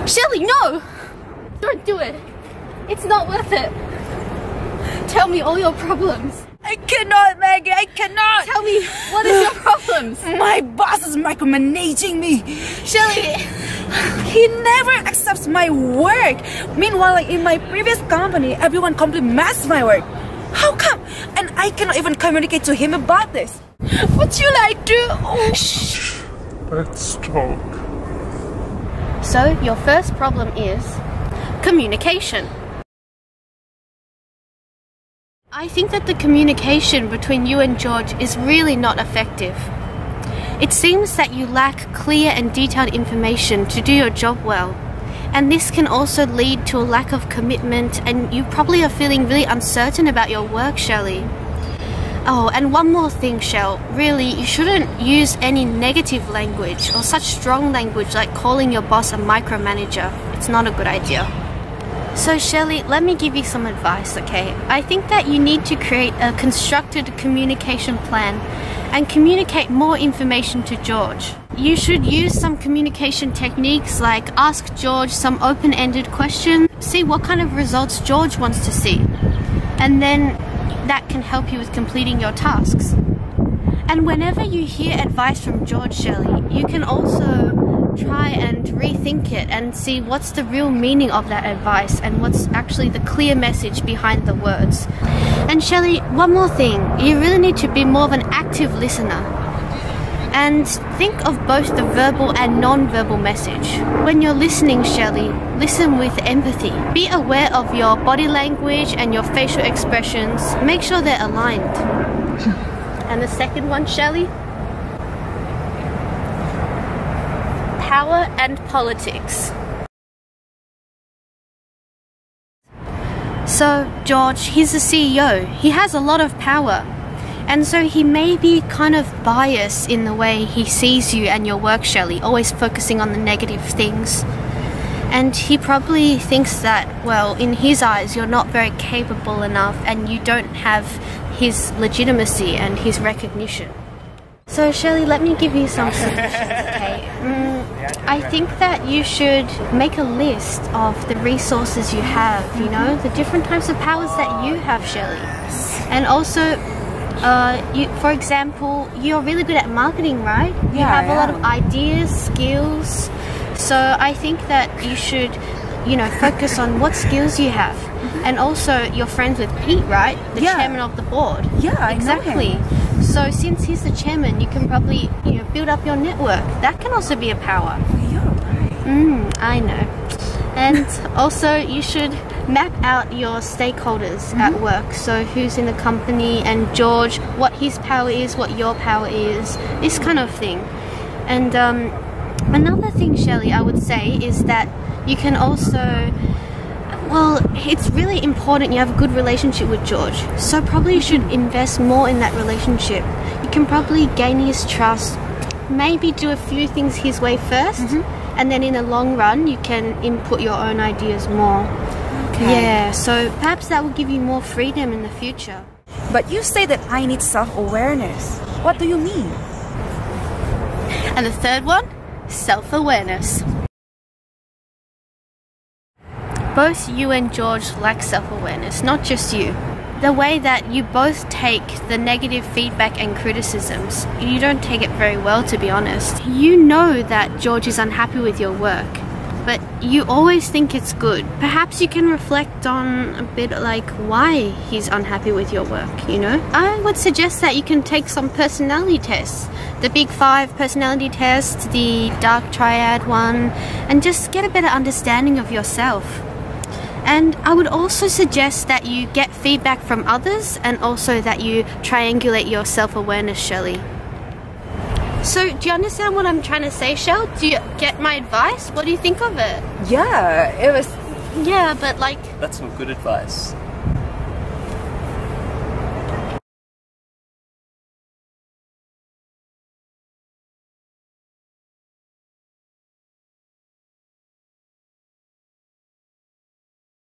Shelley, no! Don't do it. It's not worth it. Tell me all your problems. I cannot, Maggie, I cannot! Tell me, what is your problems? My boss is micromanaging me! Shelley! He never accepts my work! Meanwhile, like in my previous company, everyone compliments my work. How come? And I cannot even communicate to him about this. What should I do? Oh. Shh. Let's talk. So, your first problem is communication. I think that the communication between you and George is really not effective. It seems that you lack clear and detailed information to do your job well. And this can also lead to a lack of commitment, and you probably are feeling really uncertain about your work, Shelley. Oh, and one more thing, Shell. Really, you shouldn't use any negative language or such strong language like calling your boss a micromanager. It's not a good idea. So Shelley, let me give you some advice, okay? I think that you need to create a constructed communication plan and communicate more information to George. You should use some communication techniques like ask George some open-ended questions, see what kind of results George wants to see, and then that can help you with completing your tasks. And whenever you hear advice from George, Shelley, you can also try and rethink it and see what's the real meaning of that advice and what's actually the clear message behind the words. And Shelley, one more thing, you really need to be more of an active listener. And think of both the verbal and non-verbal message. When you're listening, Shelley, listen with empathy. Be aware of your body language and your facial expressions. Make sure they're aligned. And the second one, Shelley? Power and politics. So, George, he's the CEO. He has a lot of power. And so he may be kind of biased in the way he sees you and your work, Shelley, always focusing on the negative things. And he probably thinks that, well, in his eyes, you're not very capable enough and you don't have his legitimacy and his recognition. So, Shelley, let me give you some suggestions, okay? I think that you should make a list of the resources you have, you know, the different types of powers that you have, Shelley. And also, for example, you're really good at marketing, right? You have a lot of ideas, skills. So I think that you should, you know, focus on what skills you have. And also, you're friends with Pete, right? The chairman of the board. Yeah, exactly. I know him. So since he's the chairman, you can probably, you know, build up your network. That can also be a power. You're right. I know. And also, you should map out your stakeholders at work. So who's in the company, and George, what his power is, what your power is, this kind of thing. And another thing, Shelley, I would say is that you can also, well, it's really important you have a good relationship with George. So probably you should invest more in that relationship. You can probably gain his trust, maybe do a few things his way first, and then in the long run you can input your own ideas more. Okay. Yeah, so perhaps that will give you more freedom in the future. But you say that I need self-awareness. What do you mean? And the third one, self-awareness. Both you and George lack self-awareness, not just you. The way that you both take the negative feedback and criticisms, you don't take it very well, to be honest. You know that George is unhappy with your work, but you always think it's good. Perhaps you can reflect on a bit like why he's unhappy with your work, you know? I would suggest that you can take some personality tests. The Big 5 personality test, the Dark Triad one, and just get a better understanding of yourself. And I would also suggest that you get feedback from others and also that you triangulate your self-awareness, Shelley. So, do you understand what I'm trying to say, Shell? Do you get my advice? What do you think of it? Yeah, it was... Yeah, but like... That's some good advice.